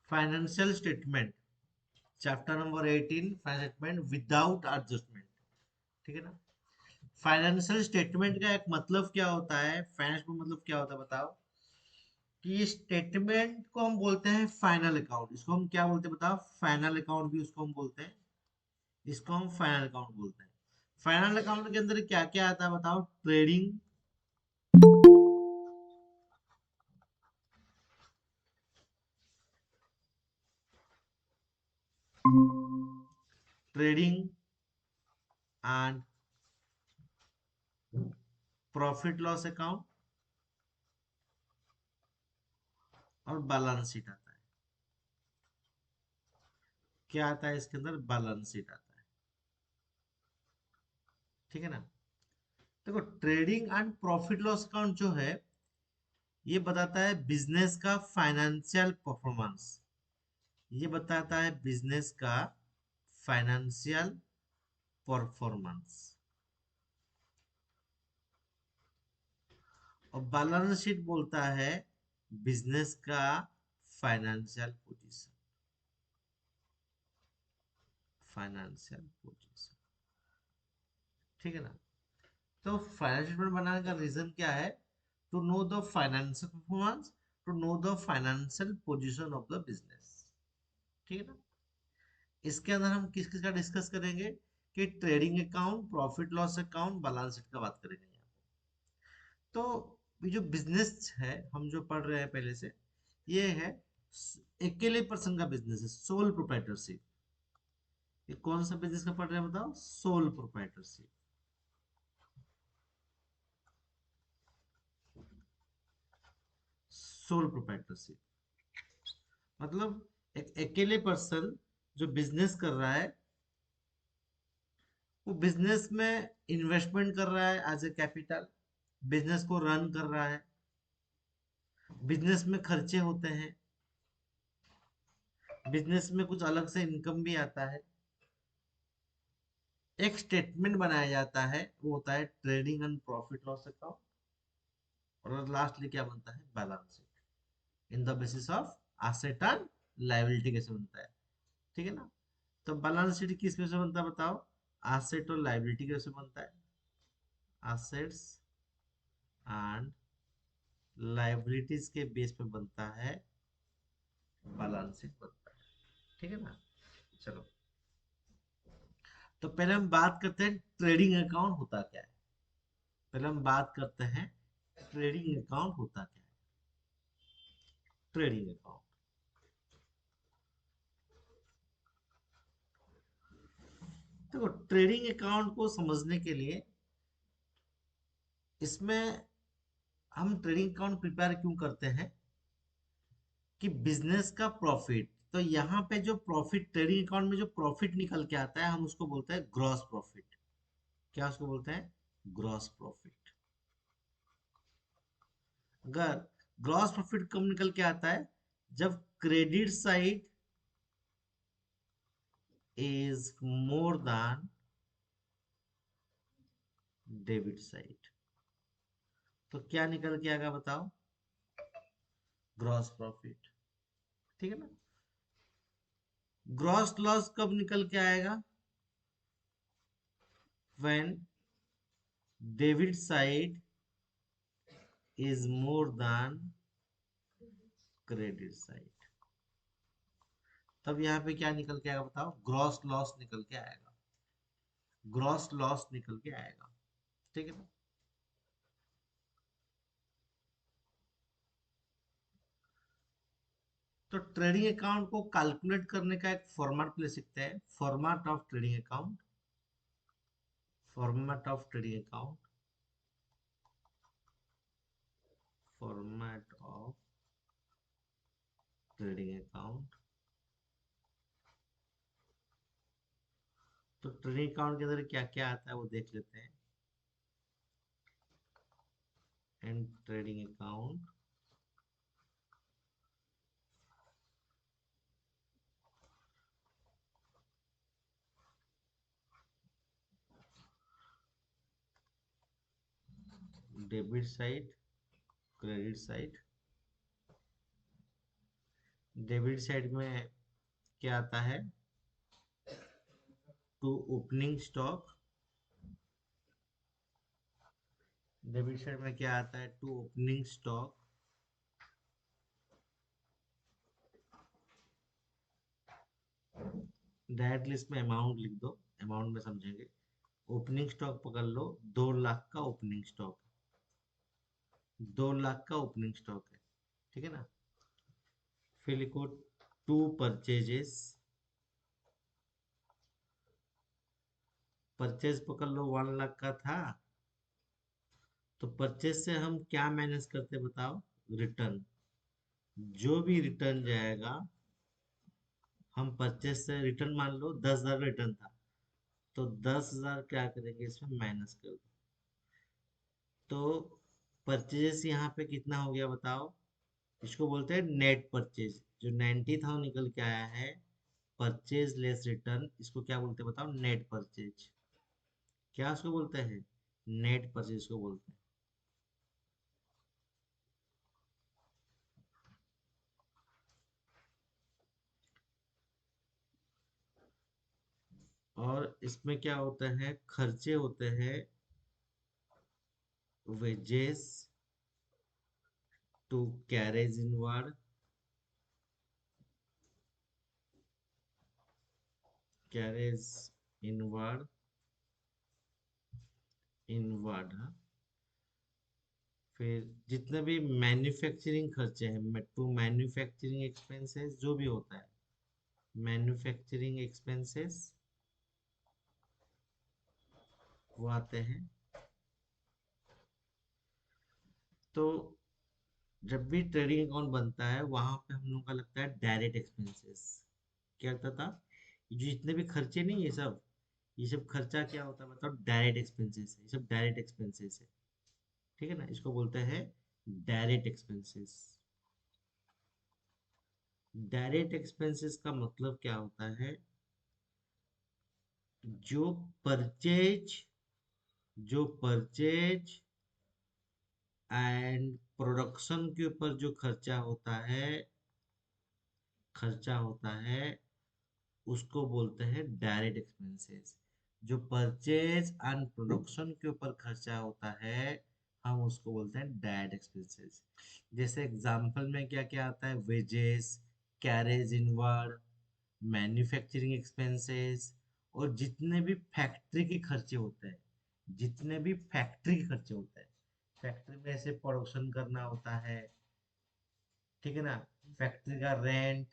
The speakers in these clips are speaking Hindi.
Financial statement, chapter number 18, financial statement without adjustment. ठीक है ना। फाइनेंशियल स्टेटमेंट का एक मतलब क्या होता है, फाइनेंस का मतलब क्या होता है बताओ। कि स्टेटमेंट को हम बोलते हैं फाइनल अकाउंट, इसको हम क्या बोलते हैं बताओ, फाइनल अकाउंट भी उसको हम बोलते हैं, इसको हम फाइनल अकाउंट बोलते हैं। फाइनल अकाउंट के अंदर क्या क्या आता है बताओ, trading, trading and profit loss account और बैलेंस शीट आता है। क्या आता है इसके अंदर, बैलेंस शीट आता है। ठीक है ना। देखो trading and profit loss account जो है ये बताता है बिजनेस का फाइनेंशियल परफॉर्मेंस, ये बताता है बिजनेस का फाइनेंशियल परफॉर्मेंस। और बैलेंस शीट बोलता है बिजनेस का फाइनेंशियल पोजीशन, फाइनेंशियल पोजीशन। ठीक है ना। तो फाइनेंशियल स्टेटमेंट बनाने का रीजन क्या है, to know the financial performance, to know the financial position of the business. ठीक है ना। इसके अंदर हम किस किस का डिस्कस करेंगे, कि trading account, profit loss account, balance sheet का बात करेंगे। तो ये जो बिजनेस है हम जो पढ़ रहे हैं पहले से, ये है अकेले पर्सन का बिजनेस है, सोल प्रोप्राइटरशिप। ये कौन सा बिजनेस का पढ़ रहे हैं बताओ, सोल प्रोप्राइटरशिप। सोल प्रोप्राइटरशिप मतलब एक अकेले पर्सन जो बिजनेस कर रहा है, वो बिजनेस में इन्वेस्टमेंट कर रहा है एज ए कैपिटल, बिजनेस को रन कर रहा है, बिजनेस में खर्चे होते हैं, बिजनेस में कुछ अलग से इनकम भी आता है। एक स्टेटमेंट बनाया जाता है, वो होता है trading and profit loss account, और लास्टली क्या बनता है, balance sheet, in the basis of asset and liability कैसे बनता है। ठीक है ना। तो बैलेंस शीट किस में से बनता है बताओ, एसेट और लायबिलिटी कैसे बनता है, एसेट्स एंड लायबिलिटीज के बेस पे बनता है, बैलेंस शीट बनता है। ठीक है ना। चलो, तो पहले हम बात करते हैं ट्रेडिंग अकाउंट होता क्या है। पहले हम बात करते हैं ट्रेडिंग अकाउंट होता क्या है। ट्रेडिंग अकाउंट, देखो ट्रेडिंग अकाउंट को समझने के लिए, इसमें हम ट्रेडिंग अकाउंट प्रिपेयर क्यों करते हैं, कि बिजनेस का प्रॉफिट, तो यहाँ पे जो प्रॉफिट ट्रेडिंग अकाउंट में जो प्रॉफिट निकल के आता है हम उसको बोलते हैं ग्रॉस प्रॉफिट। क्या उसको बोलते हैं, ग्रॉस प्रॉफिट। अगर ग्रॉस प्रॉफिट कब निकल के आता है, जब credit side is more than debit side, तो क्या निकल के आएगा बताओ, ग्रॉस प्रॉफिट। ठीक है ना। ग्रॉस लॉस कब निकल के आएगा, when debit side is more than credit side, तब यहाँ पे क्या निकल के आएगा बताओ, ग्रॉस लॉस निकल के आएगा, ग्रॉस लॉस निकल के आएगा। ठीक है ना। तो ट्रेडिंग अकाउंट को कैलकुलेट करने का एक फॉर्मेट ले सकते हैं, format of trading account, format of trading account, format of trading account. तो ट्रेडिंग अकाउंट के अंदर क्या क्या आता है वो देख लेते हैं। And trading account, debit side, credit side, debit side में क्या आता है? To opening stock. Debit side में क्या आता है? To opening stock. डायरेक्टली इसमें अमाउंट लिख दो, अमाउंट में समझेंगे। ओपनिंग स्टॉक पकड़ लो, 2 लाख का ओपनिंग स्टॉक, 2 लाख का ओपनिंग स्टॉक है, ठीक है ना। फिर लिखो टू परचेजेस। परचेज पकड़ लो, 1 लाख का था, तो परचेज से हम क्या माइनस करते बताओ? रिटर्न। जो भी रिटर्न जाएगा, हम परचेज से रिटर्न, मान लो 10,000 रिटर्न था, तो 10,000 क्या करेंगे इसमें माइनस कर दो। तो परचेजेस यहाँ पे कितना हो गया बताओ? इसको बोलते हैं नेट परचेज। जो 90 था वो निकल के आया है परचेज लेस रिटर्न, इसको क्या बोलते हैं बताओ? Net purchase. क्या उसको बोलते हैं? नेट परचेज को बोलते हैं। और इसमें क्या होता है? खर्चे होते हैं wages to carriage inward, carriage inward, inward. फिर जितने भी मैन्युफैक्चरिंग खर्चे हैं, टू मैन्युफैक्चरिंग एक्सपेंसेस, जो भी होता है मैन्युफैक्चरिंग एक्सपेंसेस, वो आते हैं। तो जब भी ट्रेडिंग अकाउंट बनता है वहां पे हम लोग का लगता है डायरेक्ट एक्सपेंसेस। क्या लगता था? ये जो जितने भी खर्चे नहीं, ये सब खर्चा क्या होता है मतलब? डायरेक्ट एक्सपेंसेस है, ये सब डायरेक्ट एक्सपेंसेस है, ठीक है ना। इसको बोलते हैं डायरेक्ट एक्सपेंसेस। डायरेक्ट एक्सपेंसेस का मतलब क्या होता है? जो परचेज जो परचेज एंड प्रोडक्शन के ऊपर जो खर्चा होता है उसको बोलते हैं डायरेक्ट एक्सपेंसेस। जो परचेज एंड प्रोडक्शन के ऊपर खर्चा होता है हम उसको बोलते हैं डायरेक्ट एक्सपेंसेस। जैसे एग्जांपल में क्या क्या आता है? Wages, carriage inward, manufacturing expenses, और जितने भी फैक्ट्री के खर्चे होते हैं, जितने भी फैक्ट्री के खर्चे होते हैं, फैक्ट्री में ऐसे प्रोडक्शन करना होता है, ठीक है ना। फैक्ट्री का रेंट,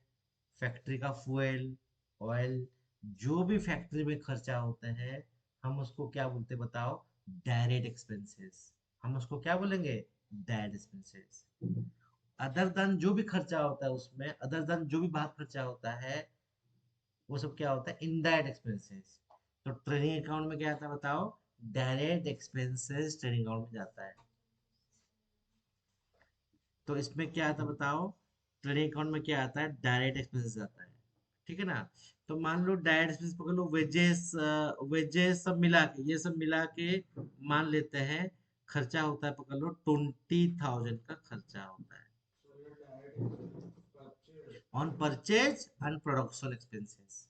फैक्ट्री का फ्यूल, ऑयल, जो भी फैक्ट्री में खर्चा होते हैं हम उसको क्या बोलते हैं बताओ? Direct expenses. हम उसको क्या बोलेंगे? Direct expenses. अदर देन जो भी खर्चा होता है उसमें, अदर देन जो भी बाहर खर्चा होता है वो सब क्या होता है? Indirect expenses. तो ट्रेडिंग अकाउंट में क्या आता है बताओ? डायरेक्ट एक्सपेंसेस ट्रेडिंग अकाउंट में जाता है। तो इसमें क्या आता है बताओ? ट्रेडिंग अकाउंट में क्या आता है? डायरेक्ट एक्सपेंसेस आता है, ठीक है ना। तो मान लो डायरेक्ट एक्सपेंस पकड़ लो, वेजेस, वेजेस सब मिला के, ये सब मिला के मान लेते हैं खर्चा होता है, पकड़ लो 20,000 का खर्चा होता है on purchase and production expenses,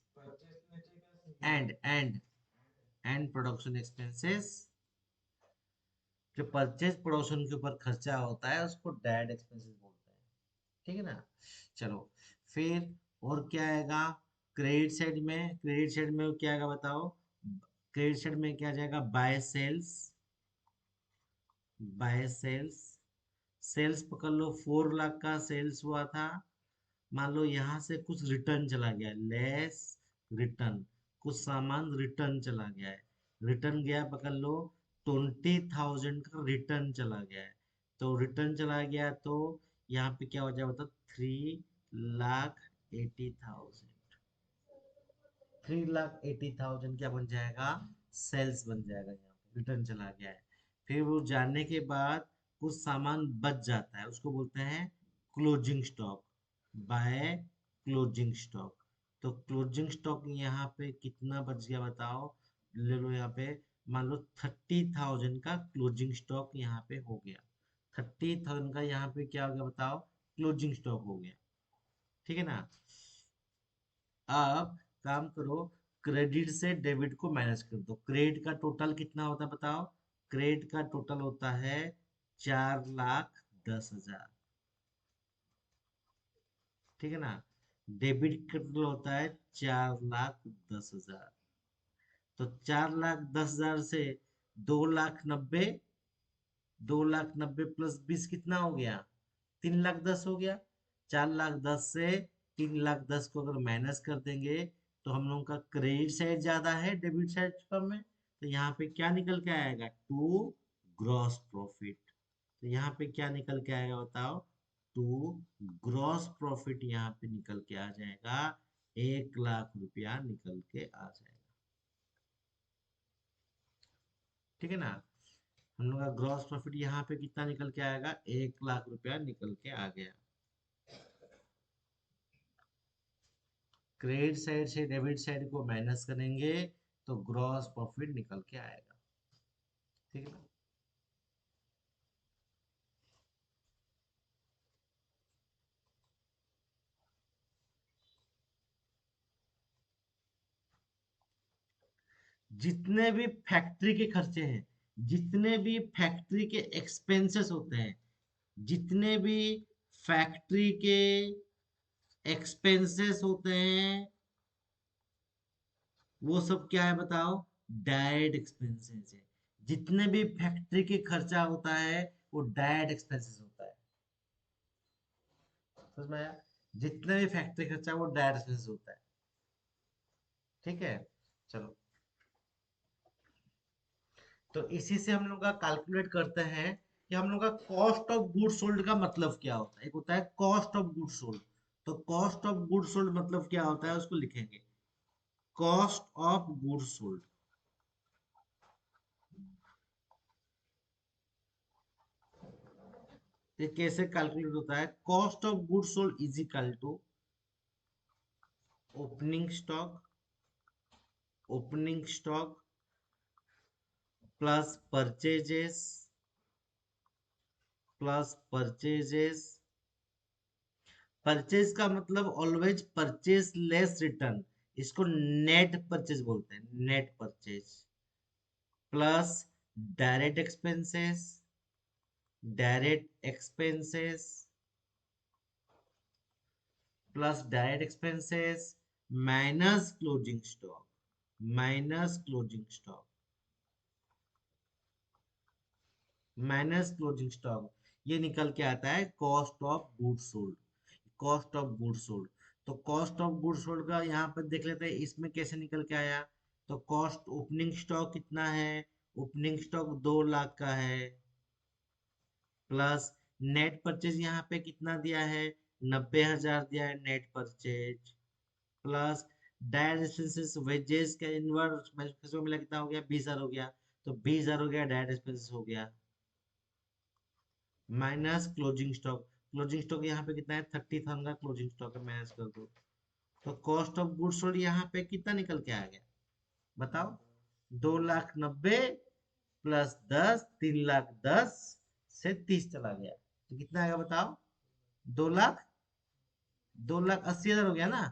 and production expenses. जो परचेज प्रोडक्शन के ऊपर खर्चा होता है उसको डायरेक्ट एक्सपेंसेस बोलते हैं, ठीक है ना। चलो, फिर और क्या आएगा? क्रेडिट साइड में क्या आएगा बताओ? क्रेडिट साइड में क्या जाएगा? By sales, by sales. Sales पकड़ लो, 4 लाख का सेल्स हुआ था, मान लो यहाँ से कुछ रिटर्न चला गया, लेस रिटर्न, कुछ सामान रिटर्न चला गया है, रिटर्न गया पकड़ लो 20,000 का रिटर्न चला गया है। तो रिटर्न चला गया तो यहाँ पे क्या हो जाएगा मतलब? 3,80,000। 3,80,000 क्या बन जाएगा? सेल्स बन जाएगा। यहाँ पे रिटर्न चला गया है। फिर वो जाने के बाद कुछ सामान बच जाता है, उसको बोलते हैं closing stock, by closing stock. तो क्लोजिंग स्टॉक यहाँ पे कितना बच गया बताओ? ले लो यहाँ पे, मान लो 30,000 का क्लोजिंग स्टॉक यहाँ पे हो गया। 30,000 का यहाँ पे क्या हो गया बताओ? क्लोजिंग स्टॉक हो गया, ठीक है ना। अब काम करो, क्रेडिट से डेबिट को माइनस कर दो। क्रेडिट का टोटल कितना होता है बताओ। क्रेडिट का टोटल होता है 4,10,000, ठीक है ना। डेबिट का टोटल होता है 4,10,000। तो 4,10,000 से 2,90,000, 2,90,000 प्लस 20 कितना हो गया, 3,10,000 हो गया। 4,10,000 से 3,10,000 को अगर माइनस कर देंगे तो हम लोगों का क्रेडिट साइड ज्यादा है, डेबिट साइड कम है। तो यहाँ पे क्या निकल के आएगा, टू ग्रॉस प्रॉफिट। तो यहाँ पे क्या निकल के आएगा बताओ, टू ग्रॉस प्रॉफिट यहाँ पे निकल के आ जाएगा, 1,00,000 रुपया निकल के आ जाएगा, ठीक है ना। हम लोग का ग्रॉस प्रॉफिट यहाँ पे कितना निकल के आएगा, 1,00,000 रुपया निकल के आ गया। क्रेडिट साइड से डेबिट साइड को माइनस करेंगे तो ग्रॉस प्रॉफिट निकल के आएगा, ठीक है ना। जितने भी फैक्ट्री के खर्चे हैं, जितने भी फैक्ट्री के एक्सपेंसेस होते हैं, जितने भी फैक्ट्री के एक्सपेंसेस होते हैं, वो सब क्या है बताओ, डायरेक्ट एक्सपेंसेस है। जितने भी फैक्ट्री के खर्चा होता है वो डायरेक्ट एक्सपेंसेस होता है, समझ में आया। जितने भी फैक्ट्री खर्चा वो डायरेक्ट एक्सपेंसेस होता है, ठीक है। चलो, तो इसी से हम लोग का कैलकुलेट करते हैं कि हम लोग का कॉस्ट ऑफ गुड सोल्ड का मतलब क्या होता है। एक होता है कॉस्ट ऑफ गुड सोल्ड। तो कॉस्ट ऑफ गुड सोल्ड मतलब क्या होता है उसको लिखेंगे, कॉस्ट ऑफ गुड सोल्ड। ये कैसे कैलकुलेट होता है, cost of good sold is equal to opening stock, opening stock plus purchases, plus purchases. Purchase का मतलब ऑलवेज परचेज लेस रिटर्न, इसको नेट परचेज बोलते हैं, net purchase. Plus direct expenses, direct expenses plus direct expenses minus closing stock, minus closing stock, minus closing stock. ये निकल के आता है cost of good sold, cost of good sold. तो कॉस्ट ऑफ गुड सोल्ड का यहाँ पर देख लेते हैं इसमें कैसे निकल के आया। तो कॉस्ट ओपनिंग स्टॉक कितना है, ओपनिंग स्टॉक 2,00,000 का है, प्लस नेट परचेज यहाँ पे कितना दिया है, 90,000 दिया है net purchase, plus direct expenses wages का इनवर्स मिला कितना हो गया, 20,000 हो गया। तो 20,000 हो गया डायरेक्ट एक्सपेंसेस हो गया, minus closing stock. Closing stock यहाँ पे कितना है, 30,000 का क्लोजिंग स्टॉक है, माइनस कर दो। तो कॉस्ट ऑफ गुड्स सोल्ड यहाँ पे कितना निकल के आ गया बताओ, 2,90,000 प्लस 10, 3,10,000 से 30 चला गया तो कितना आएगा बताओ, 2,00,000, 2,80,000 हो गया ना।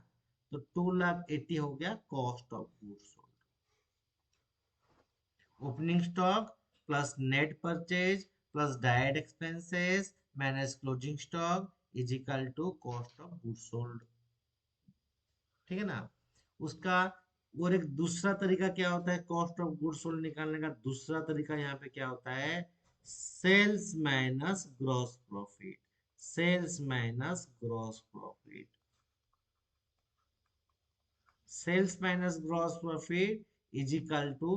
तो 2,80,000 हो गया cost of goods sold. Opening stock plus net purchase plus direct expenses minus closing stock is equal to cost of goods sold, ठीक है ना। उसका और एक दूसरा तरीका क्या होता है कॉस्ट ऑफ गुड्स सोल्ड निकालने का, दूसरा तरीका यहाँ पे क्या होता है, sales minus gross profit, sales minus gross profit, sales minus gross profit is equal to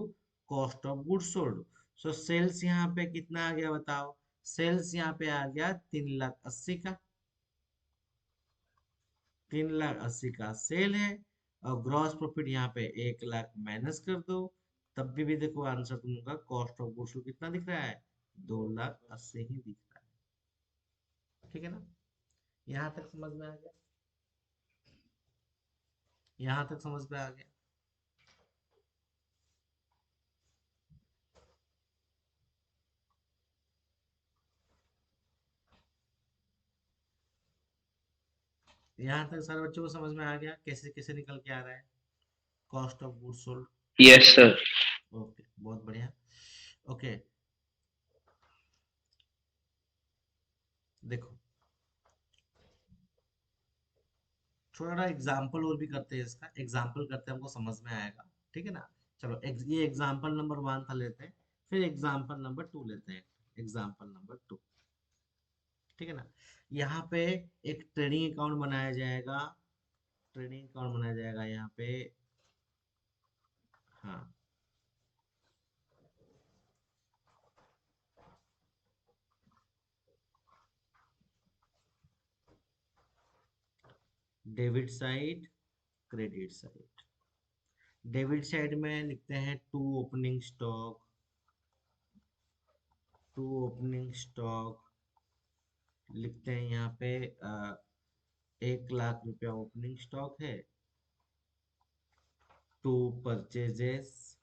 cost of goods sold. So sales यहाँ पे कितना आ गया बताओ, सेल्स यहाँ पे आ गया 3,80,000 का, 3,80,000 का सेल है। और ग्रॉस प्रॉफिट यहाँ पे 1,00,000 माइनस कर दो, तब भी देखो आंसर तुम लोग का कॉस्ट ऑफ गुड्स कितना दिख रहा है, 2,80,000 ही दिख रहा है, ठीक है ना। यहाँ तक समझ में आ गया, यहाँ तक समझ में आ गया। यहाँ तक सारे बच्चों को समझ में आ गया कैसे कैसे निकल के आ रहा है cost of goods sold? Yes sir. Okay, बहुत बढ़िया। ओके, देखो थोड़ा एग्जाम्पल और भी करते हैं, इसका एग्जाम्पल करते हैं, हमको समझ में आएगा। ठीक है ना? चलो ये एग्जाम्पल नंबर 1 था, लेते हैं। फिर एग्जाम्पल नंबर 2 लेते हैं। एग्जाम्पल नंबर 2, ठीक है ना? यहाँ पे एक ट्रेडिंग अकाउंट बनाया जाएगा। ट्रेडिंग अकाउंट बनाया जाएगा यहाँ पे। हाँ, debit side, credit side. Debit side में लिखते हैं to opening stock. To opening stock लिखते हैं यहाँ पे। 1 लाख रुपया ओपनिंग स्टॉक है। टू परचेजेस,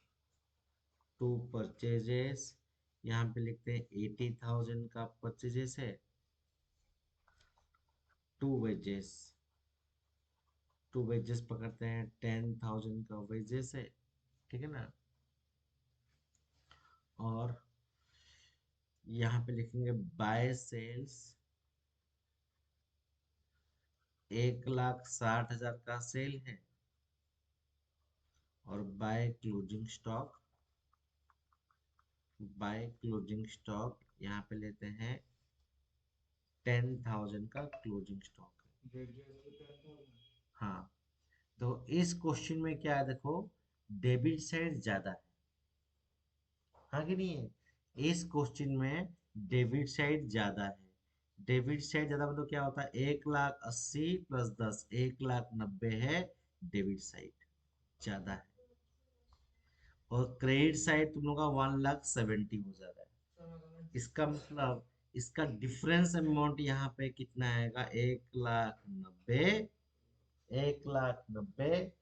टू परचेजेस यहाँ पे लिखते हैं 80,000 का परचेजेस है। टू वेजेस, टू वेजेस पकड़ते हैं 10,000 का वेजेस है। ठीक है ना? और यहाँ पे लिखेंगे बाय सेल्स, 1,60,000 का सेल है। और by closing stock, by closing stock यहाँ पे लेते हैं 10,000 का क्लोजिंग स्टॉक है। हाँ, तो इस क्वेश्चन में क्या है देखो, डेबिट साइड ज्यादा है। हाँ कि नहीं है? इस क्वेश्चन में डेबिट साइड ज्यादा है। डेबिट साइड ज्यादा मतलब क्या होता है? 1,80,000 प्लस 10, 1,90,000 है डेबिट साइड, ज्यादा है। और क्रेडिट साइड तुम लोग का 1,70,000 हो जा रहा है। इसका मतलब इसका डिफरेंस अमाउंट यहाँ पे कितना आएगा? 1,90,000, 1,90,000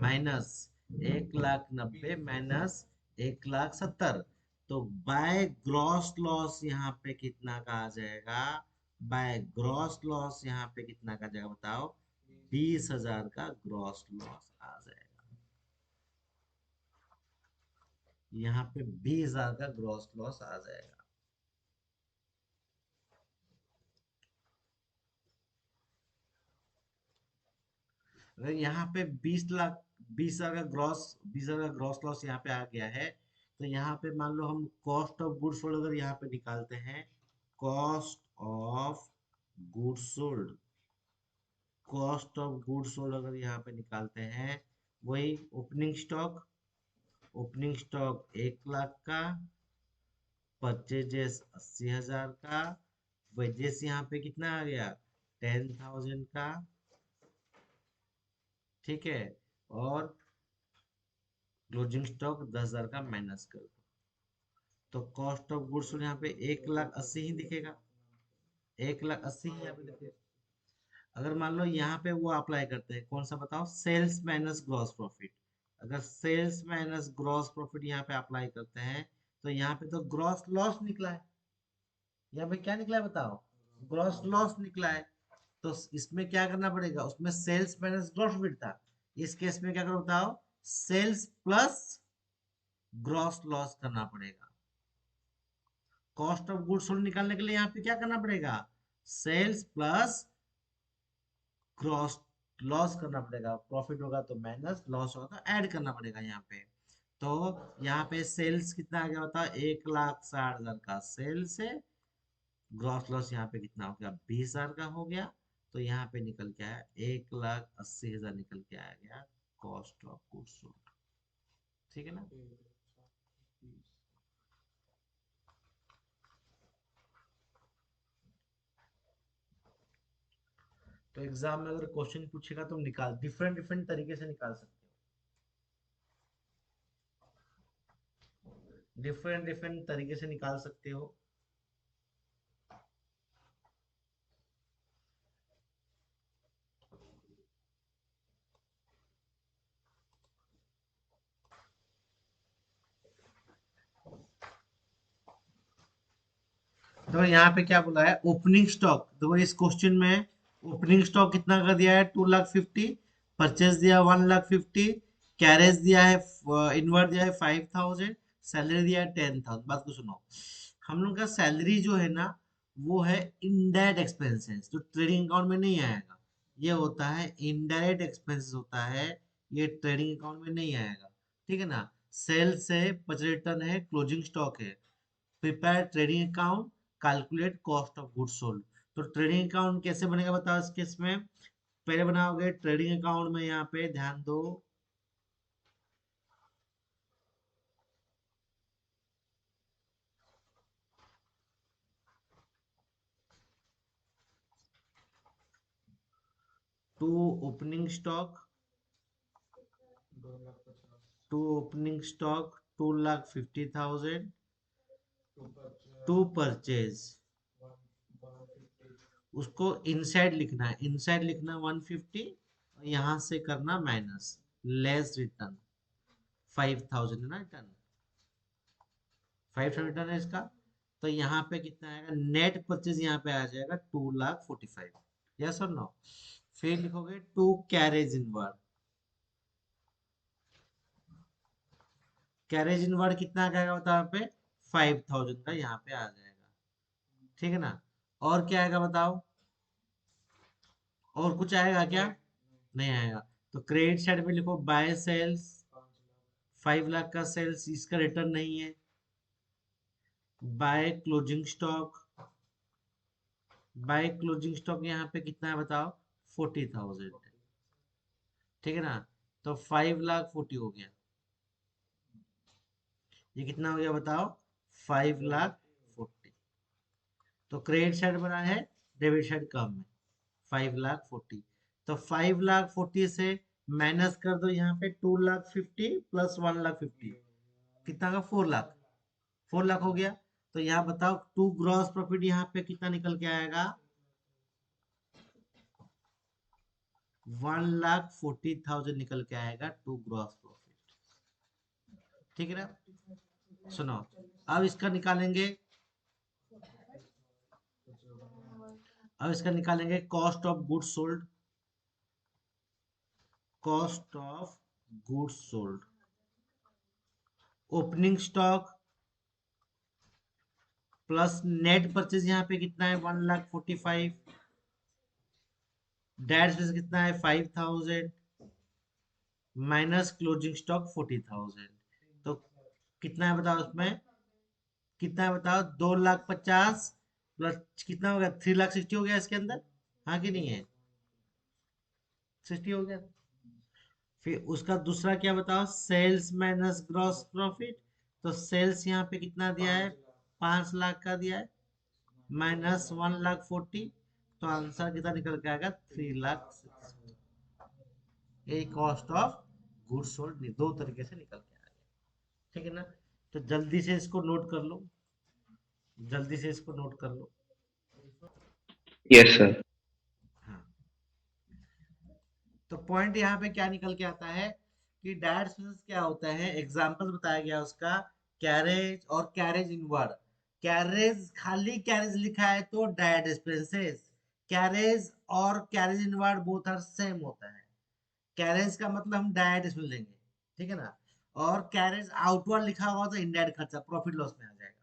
माइनस 1,90,000 माइनस 1,70,000। तो बाय ग्रॉस लॉस यहाँ पे कितना का आ जाएगा? बाय ग्रॉस लॉस यहाँ पे कितना का आ जाएगा बताओ? 20,000 का ग्रॉस लॉस आ जाएगा। यहाँ पे 20,000 का ग्रॉस लॉस आ जाएगा। अगर यहाँ पे 20,00,000, 20,000 का ग्रॉस, 20,000 का ग्रॉस लॉस यहाँ पे आ गया है, तो यहाँ पे मान लो हम कॉस्ट ऑफ गुड्स सोल्ड अगर यहाँ पे निकालते हैं, cost of goods sold, cost of goods sold अगर यहाँ पे निकालते हैं, वही ओपनिंग स्टॉक, ओपनिंग स्टॉक 1,00,000 का, परचेजेस 80,000 का, वेजेस यहाँ पे कितना आ गया? 10,000 का। ठीक है? और क्लोजिंग स्टॉक 10,000 का माइनस कर दो, तो कॉस्ट ऑफ गुड्स यहाँ पे 1,80,000 ही दिखेगा। 1,80,000 ही यहाँ पे दिखेगा। अगर मान लो यहाँ पे वो अप्लाई करते हैं, कौन सा बताओ? Sales minus gross profit. अगर सेल्स माइनस ग्रॉस प्रॉफिट यहाँ पे अप्लाई करते हैं, तो यहाँ पे तो ग्रॉस लॉस निकला है। यहाँ पे क्या निकला है बताओ? ग्रॉस लॉस निकला है। तो इसमें क्या करना पड़ेगा? उसमें सेल्स माइनस ग्रॉस प्रॉफिट था। इस केस में क्या करो बताओ? सेल्स प्लस ग्रॉस लॉस करना पड़ेगा। कॉस्ट ऑफ गुड्स सोल्ड निकालने के लिए यहाँ पे क्या करना पड़ेगा? सेल्स प्लस ग्रॉस लॉस करना पड़ेगा। प्रॉफिट होगा तो माइनस, लॉस होगा तो ऐड करना पड़ेगा यहाँ पे। तो यहाँ पे सेल्स कितना आ गया बताओ? 1,60,000 का सेल्स है। ग्रॉस लॉस यहाँ पे कितना हो गया? 20,000 का हो गया। तो यहाँ पे निकल के आया 1,80,000 निकल के आ गया कॉस्ट ऑफ गुड्स सोल्ड। ठीक है ना? तो एग्जाम में अगर क्वेश्चन पूछेगा तो निकाल डिफरेंट डिफरेंट तरीके से निकाल सकते हो, डिफरेंट डिफरेंट तरीके से निकाल सकते हो। तो यहाँ पे क्या बोला है? Opening stock. तो इस क्वेश्चन में ओपनिंग स्टॉक कितना कर दिया है 2,50,000, परचेज दिया 1,50,000, कैरेज दिया है, इनवर्ट दिया है 5,000, सैलरी दिया है 10,000। बात को सुनो, हम लोग का सैलरी जो है ना वो है इनडायरेक्ट एक्सपेंसेस, जो ट्रेडिंग अकाउंट में नहीं आएगा। ये होता है इनडायरेक्ट एक्सपेंसेस होता है, ये ट्रेडिंग अकाउंट में नहीं आएगा। ठीक है ना। सेल्स है, परचेज रिटर्न है, क्लोजिंग स्टॉक है। Prepare trading account, calculate cost of goods sold. तो ट्रेडिंग अकाउंट कैसे बनेगा बताओ इस केस में। पहले बनाओगे ट्रेडिंग अकाउंट में, यहाँ पे ध्यान दो, to opening stock, to opening stock 2,50,000, to purchase, उसको इनसाइड लिखना है, इनसाइड लिखना 150, और यहाँ से करना माइनस, लेस रिटर्न 5,000 है ना रिटर्न, 5,000 रिटर्न है इसका। तो यहाँ पे कितना आएगा, नेट परचेज यहाँ पे आ जाएगा 2,45,000। यस और नो। फिर लिखोगे to carriage inward, carriage inward कितना आएगा बताओ यहाँ पे, 5,000 का यहाँ पे आ जाएगा। ठीक है ना। और क्या आएगा बताओ, और कुछ आएगा क्या, नहीं आएगा। तो क्रेडिट साइड में लिखो बाय सेल्स, 5 लाख का सेल्स, इसका रिटर्न नहीं है। By closing stock, by closing stock यहाँ पे कितना है बताओ, 40,000। ठीक है ना। तो 5,40,000 हो गया। ये कितना हो गया बताओ, 5,40,000। तो क्रेडिट साइड बना है, डेबिट साइड कम है, 5,40,000। तो 5,40,000 से माइनस कर दो यहाँ पे 2,50,000 प्लस 1,50,000, कितना का 4 लाख, 4 लाख हो गया। तो यहाँ बताओ टू ग्रॉस प्रॉफिट यहाँ पे कितना निकल के आएगा, 1,40,000 निकल के आएगा टू ग्रॉस प्रॉफिट। ठीक है ना। सुनो, अब इसका निकालेंगे, अब इसका निकालेंगे cost of goods sold, cost of goods sold, opening stock plus net purchase यहाँ पे कितना है 1,45,000, डेट स्पेस कितना है 5,000, माइनस क्लोजिंग स्टॉक 40,000। तो कितना है बताओ उसमें, कितना है बताओ, 2,50,000 प्लस कितना हो गया, 3,60,000 हो गया इसके अंदर, हाँ कि नहीं है, 60 हो गया। फिर उसका दूसरा क्या बताओ, सेल्स माइनस ग्रॉस प्रॉफिट। तो सेल्स यहाँ पे कितना दिया है, 5 लाख का दिया है, माइनस 1,40,000। तो आंसर कितना निकल के आएगा, 3,60,000। यही कॉस्ट ऑफ गुड्स सोल्ड दो तरीके से निकल के आ गया। ठीक है ना। तो जल्दी से इसको नोट कर लो, जल्दी से इसको नोट कर लो। Yes, sir. हाँ। तो पॉइंट यहाँ पे क्या निकल के आता है कि डायरेक्ट एक्सपेंसेस क्या होता है, एग्जांपल बताया गया उसका, कैरेज और कैरेज इनवर्ड। कैरेज, खाली कैरेज लिखा है तो डायरेक्ट एक्सपेंसेस, कैरेज और carriage inward both are same होता है। कैरेज का मतलब हम डायरेक्ट एक्सपेंस लेंगे, ठीक है ना। और कैरेज आउटवर्ड लिखा होगा तो इनडायरेक्ट खर्चा, प्रॉफिट लॉस में आ जाएगा।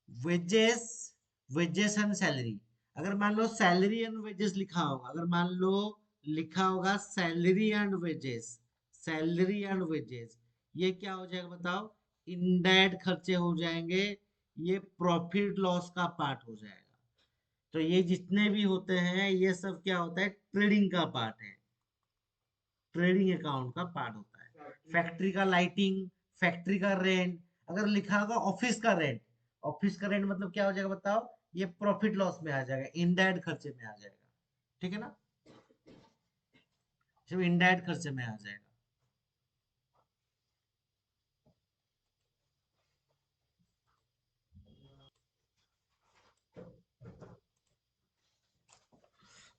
वेजेस, वेजेस एंड सैलरी, अगर मान लो सैलरी एंड वेजेस लिखा होगा, अगर मान लो लिखा होगा salary and wages, salary and wages, ये क्या हो जाएगा बताओ, इनडायरेक्ट खर्चे हो जाएंगे, ये प्रॉफिट लॉस का पार्ट हो जाएगा। तो ये जितने भी होते हैं ये सब क्या होता है, ट्रेडिंग का पार्ट है, ट्रेडिंग अकाउंट का पार्ट होता है। फैक्ट्री का लाइटिंग, फैक्ट्री का रेंट, अगर लिखा होगा ऑफिस का रेंट, ऑफिस का रेंट मतलब क्या हो जाएगा बताओ, ये प्रॉफिट लॉस में आ जाएगा, इनडायरेक्ट खर्चे में आ जाएगा। ठीक है ना, सिर्फ इनडायरेक्ट खर्चे में आ जाएगा।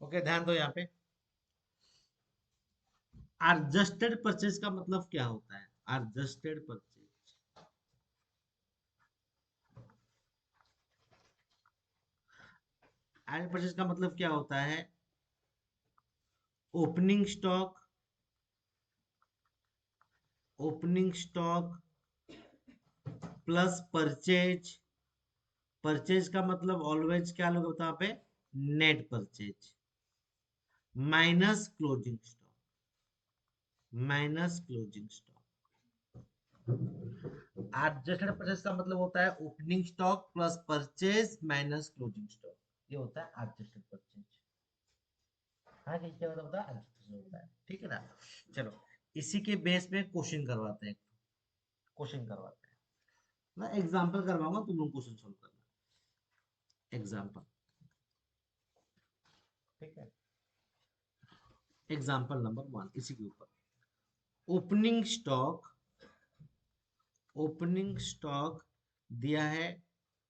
ओके, ध्यान दो यहाँ पे, एडजस्टेड परचेज का मतलब क्या होता है, एडजस्टेड परचेज, एडेड परचेज का मतलब क्या होता है? Opening stock, opening stock plus purchase. Purchase का मतलब ऑलवेज क्या लोग होता है यहाँ पे? Net purchase minus closing stock, minus closing stock. Adjusted purchase का मतलब होता है opening stock plus purchase minus closing stock, ये होता है एडजस्टेड परचेज। हाँ जी, क्या होता है? एडजस्टेड होता है, ठीक है ना। चलो इसी के बेस में क्वेश्चन करवाते हैं, क्वेश्चन करवाते हैं। मैं एग्जांपल करवाऊंगा, तुम लोग क्वेश्चन सॉल्व करना। एग्जांपल, ठीक है। एग्जांपल नंबर 1 इसी के ऊपर। ओपनिंग स्टॉक, ओपनिंग स्टॉक दिया है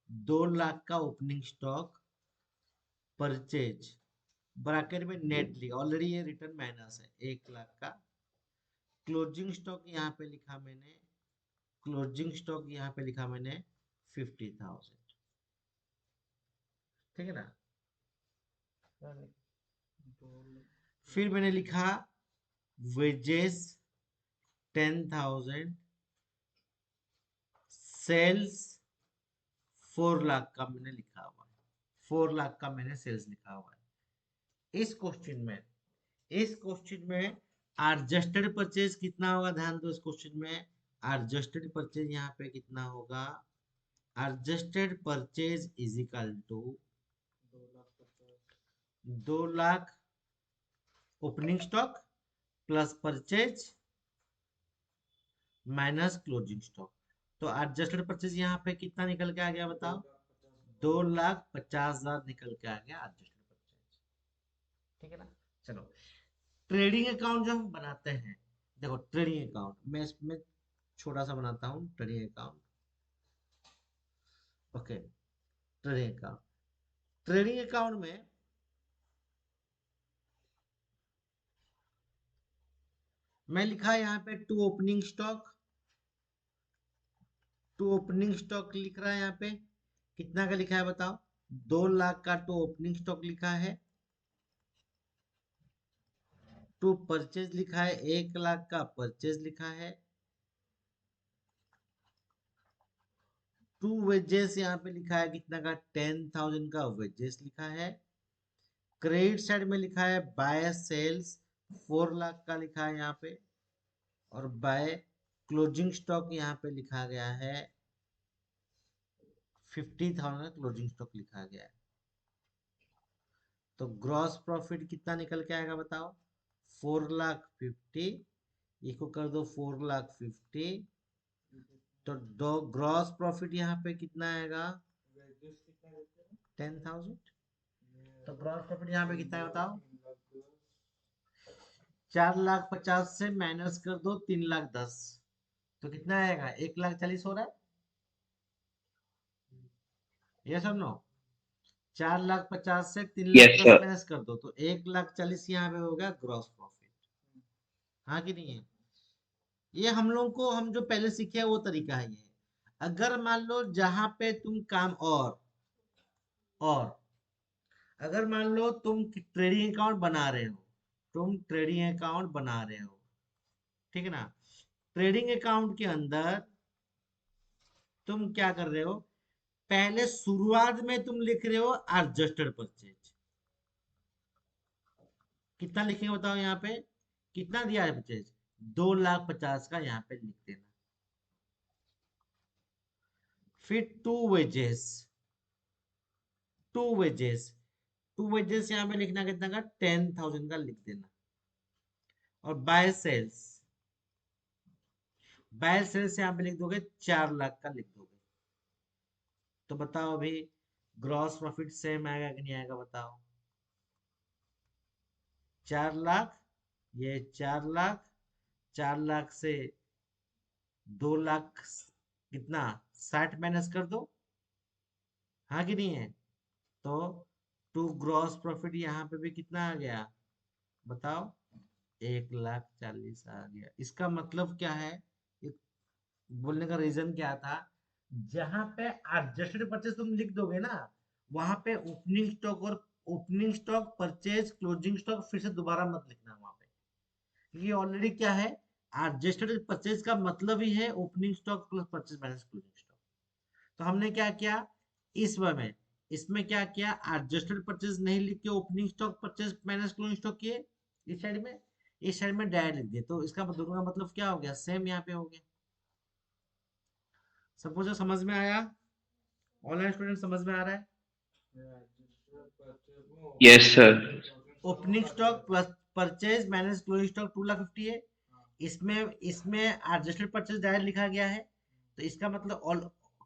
2 लाख का ओपनिंग स्टॉक, परचेज ब्रैकेट में नेट लिखा, ऑलरेडी ये रिटर्न माइनस है 1 लाख का। क्लोजिंग स्टॉक यहाँ पे लिखा मैंने, क्लोजिंग स्टॉक यहाँ पे लिखा मैंने 50,000, ठीक है ना। फिर मैंने लिखा वेजेस 10,000, सेल्स 4 लाख का मैंने लिखा हुआ है, 4 लाख का मैंने सेल्स लिखा हुआ है। इस क्वेश्चन में, इस क्वेश्चन में एडजस्टेड परचेज कितना होगा? ध्यान दो, इस क्वेश्चन में एडजस्टेड परचेज यहाँ पे कितना होगा? Adjusted purchase is equal to 2 lakh opening stock plus purchase minus closing stock. तो एडजस्टेड परचेज यहाँ पे कितना निकल के आ गया बताओ? 2,50,000 निकल के आ गया एडजस्टेड परचेज, ठीक है ना। चलो ट्रेडिंग अकाउंट जो हम बनाते हैं, देखो ट्रेडिंग अकाउंट मैं इसमें छोटा सा बनाता हूँ trading account. Okay, trading account, trading account में मैं लिखा यहाँ पे to opening stock, to opening stock लिख रहा है यहाँ पे। कितना का लिखा है बताओ? 2 लाख का टू ओपनिंग स्टॉक लिखा है। टू परचेज लिखा है, 1 लाख का परचेज लिखा है। टू वेजेस यहाँ पे लिखा है कितना का? 10,000 का वेजेस लिखा है। क्रेडिट साइड में लिखा है बाय सेल्स 4 लाख का लिखा है यहाँ पे, और बाय क्लोजिंग स्टॉक यहाँ पे लिखा गया है 50,000 का क्लोजिंग स्टॉक लिखा गया है। तो ग्रॉस प्रॉफिट कितना निकल के आएगा बताओ? 4,50,000 इसको कर दो 4,50,000, तो दो ग्रॉस प्रॉफिट यहाँ पे कितना आएगा? 10,000। तो ग्रॉस प्रॉफिट यहाँ पे कितना है बताओ? 4,50,000 से माइनस कर दो 3,10,000, तो कितना आएगा? 1,40,000 हो रहा है, ये सब नो। 4,50,000 से तीन लाख Yes, दस sir. माइनस कर दो तो 1,40,000 यहाँ पे हो गया ग्रॉस प्रॉफिट। हाँ कि नहीं है? ये हम लोग को, हम जो पहले सीखे हैं वो तरीका है ये। अगर मान लो जहां पे तुम काम, और अगर मान लो तुम ट्रेडिंग अकाउंट बना रहे हो, तुम ट्रेडिंग अकाउंट बना रहे हो, ठीक है ना। ट्रेडिंग अकाउंट के अंदर तुम क्या कर रहे हो? पहले शुरुआत में तुम लिख रहे हो एडजस्टेड परचेज। कितना लिखेंगे बताओ यहाँ पे? कितना दिया है परचेज? 2,50,000 का यहाँ पे लिख देना। फिर to wages, to wages, to wages यहाँ पे लिखना कितना का? 10,000 का लिख देना। और बाय सेल्स, बाय सेल्स यहाँ पे लिख दोगे 4 लाख का लिख दोगे। तो बताओ अभी ग्रॉस प्रॉफिट सेम आएगा कि नहीं आएगा बताओ? 4 लाख, ये 4 लाख, 4 लाख से 2 लाख कितना? 60 माइनस कर दो, हाँ कि नहीं है? तो टू ग्रॉस प्रॉफिट यहाँ पे भी कितना आ गया बताओ? 1,40,000 आ गया। इसका मतलब क्या है? ये बोलने का रीजन क्या था? जहां पे एडजस्टेड परचेज तुम लिख दोगे ना, वहां पे ओपनिंग स्टॉक और opening stock, purchase, closing stock फिर से दोबारा मत लिखना वहां पे। ये ऑलरेडी क्या है, एडजस्टेड परचेज का मतलब ही है opening stock plus purchase minus closing stock. तो हमने क्या किया इस बार में, इसमें क्या किया, एडजस्टेड परचेज नहीं लिख के opening stock purchase minus closing stock किए इस साइड में, इस साइड में डायरेक्ट लिख दिए। तो इसका दोनों का मतलब क्या हो गया, सेम यहाँ पे हो गया। सपोज समझ में आया, ऑनलाइन स्टूडेंट समझ में आ रहा है। Yes, sir. Opening stock plus purchase minus closing stock 2,50,000 है। इसमें इसमें एडजस्टेड परचेज डायरेक्ट लिखा गया है। तो इसका मतलब ऑल,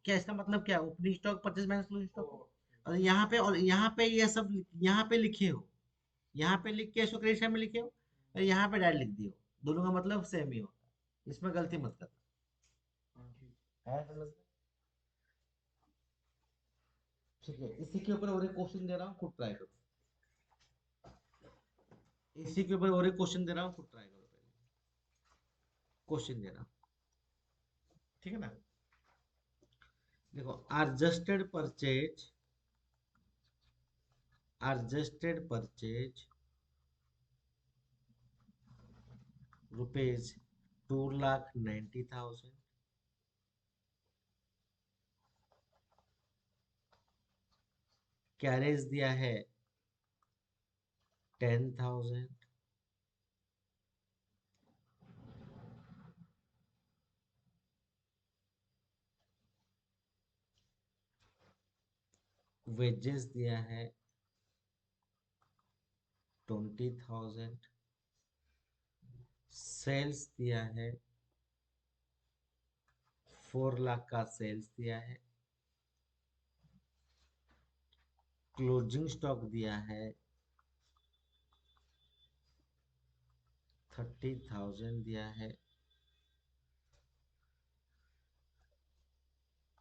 क्या इसका मतलब क्या, opening stock purchase minus closing stock. और यहाँ पे ये सब यहाँ पे लिखे हो, यहाँ पे लिख के इसको क्रेडिट साइड में लिखे हो, और यहाँ पे डायरेक्ट लिख दियो। दोनों का मतलब सेम ही होता है, इसमें गलती मत करना है, समझ में? ठीक है, इसी के ऊपर और एक क्वेश्चन दे रहा हूँ, खुद ट्राई करो। इसी के ऊपर और एक क्वेश्चन दे रहा हूँ, खुद ट्राई करो। पहले क्वेश्चन दे रहा हूँ, ठीक है ना। देखो, एडजस्टेड परचेज रुपीज 2,90,000, कैरेज दिया है 10,000, वेजेस दिया है 20,000, सेल्स दिया है 4 लाख का सेल्स दिया है, क्लोजिंग स्टॉक दिया है 30,000 दिया है,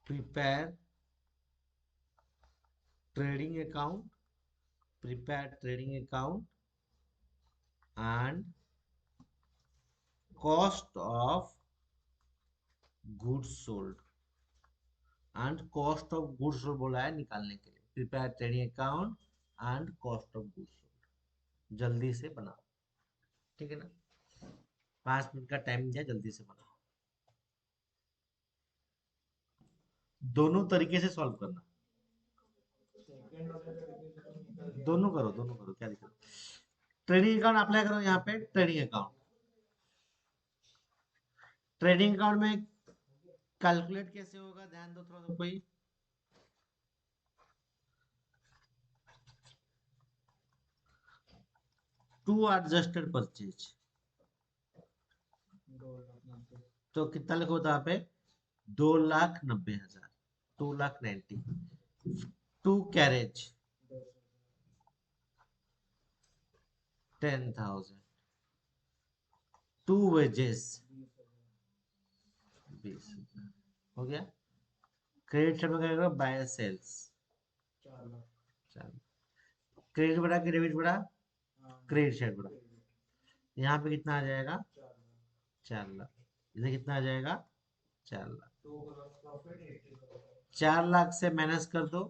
prepare trading account, prepare trading account and cost of goods sold, and cost of goods sold बोला है निकालने के लिए। Prepare trading account and cost of goods sold, जल्दी से बनाओ, ठीक है ना। 5 मिनट का टाइम दिया, जल्दी से बनाओ। दोनों तरीके से सॉल्व करना, दोनों करो, क्या दिक्कत। ट्रेडिंग अकाउंट अप्लाई करो, यहाँ पे ट्रेडिंग अकाउंट, ट्रेडिंग अकाउंट में कैलकुलेट कैसे होगा, ध्यान दो थोड़ा सा कोई। टू एडजस्टेड परचेज, तो कितना लिखो था यहाँ पे, 2,90,000, 2,90,000। टू कैरेज 10,000, टू वेजेस 20,000, हो गया। क्रेडिट साइड में क्या करेगा, बाय सेल्स 4, क्रेडिट बढ़ा कि डेबिट बढ़ा, क्रेडिट साइड बढ़ा। यहाँ पे कितना आ जाएगा, 4 लाख। इधर कितना आ जाएगा, 4 लाख। 4 लाख से माइनस कर दो,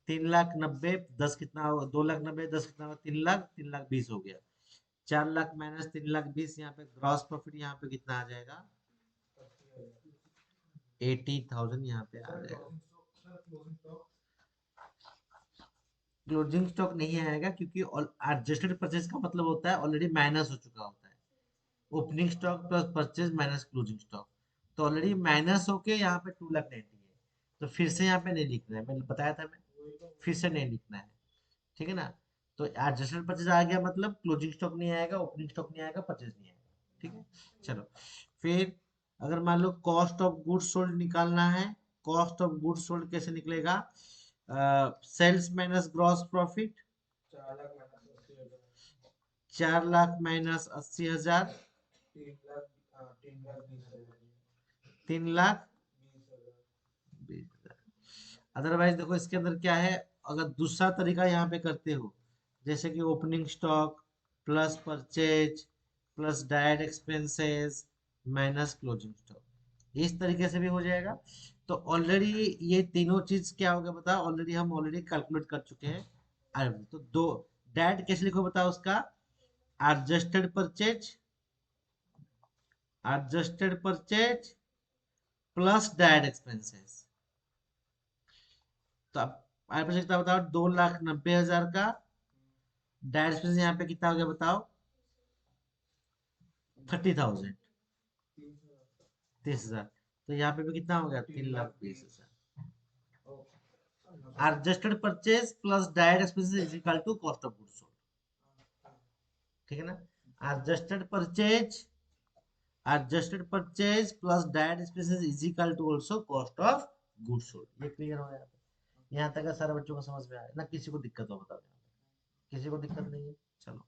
3,90,000, 10 कितना होगा, 2,90,000, 10 कितना होगा, 3 लाख, 3,20,000 हो गया। 4 लाख माइनस 3,20,000, यहाँ पे ग्रॉस प्रॉफिट यहाँ पे कितना आ जाएगा, 80,000 यहाँ पे आ जाएगा। क्लोजिंग स्टॉक नहीं आएगा, क्योंकि एडजस्टेड परचेज का मतलब होता है ऑलरेडी माइनस हो चुका होता है। Opening stock plus purchase minus closing stock, तो ऑलरेडी माइनस होके यहाँ पे 2,90,000 है। तो फिर से यहाँ पे नहीं लिखना है, मैंने बताया था, मैं फिर से नहीं लिखना है, ठीक है ना। तो एडजस्टेड परचेज आ गया, मतलब क्लोजिंग स्टॉक नहीं आएगा, ओपनिंग स्टॉक नहीं आएगा, परचेज नहीं आएगा, ठीक है। चलो, फिर अगर मान लो कॉस्ट ऑफ गुड्स सोल्ड निकालना है, कॉस्ट ऑफ गुड्स सोल्ड कैसे निकलेगा, sales minus gross profit, 4 lakh minus 80,000, 3,20,000। Otherwise देखो इसके अंदर क्या है, अगर दूसरा तरीका यहाँ पे करते हो, जैसे कि opening stock plus purchase plus direct expenses minus closing stock, इस तरीके से भी हो जाएगा। तो ऑलरेडी ये तीनों चीज क्या हो गया, बताओ, ऑलरेडी हम ऑलरेडी कैलकुलेट कर चुके हैं। अरे तो दो डायरेक्ट कैसे लिखो बताओ उसका, adjusted purchase plus direct expenses. तो अब आगे पे कितना बताओ, 2,90,000 का डायरेक्ट एक्सपेंसेस यहाँ पे कितना हो गया बताओ, 30,000, 30,000। तो यहाँ पे भी कितना हो गया, 3,20,000। Adjusted purchase plus direct expenses is equal to cost of goods sold, ठीक है ना। Adjusted purchase plus direct expenses is equal to also cost of goods sold. ये क्लियर हो गया? यहाँ तक सारे बच्चों को समझ में आया ना? किसी को दिक्कत हो बताओ? किसी को दिक्कत नहीं है? चलो।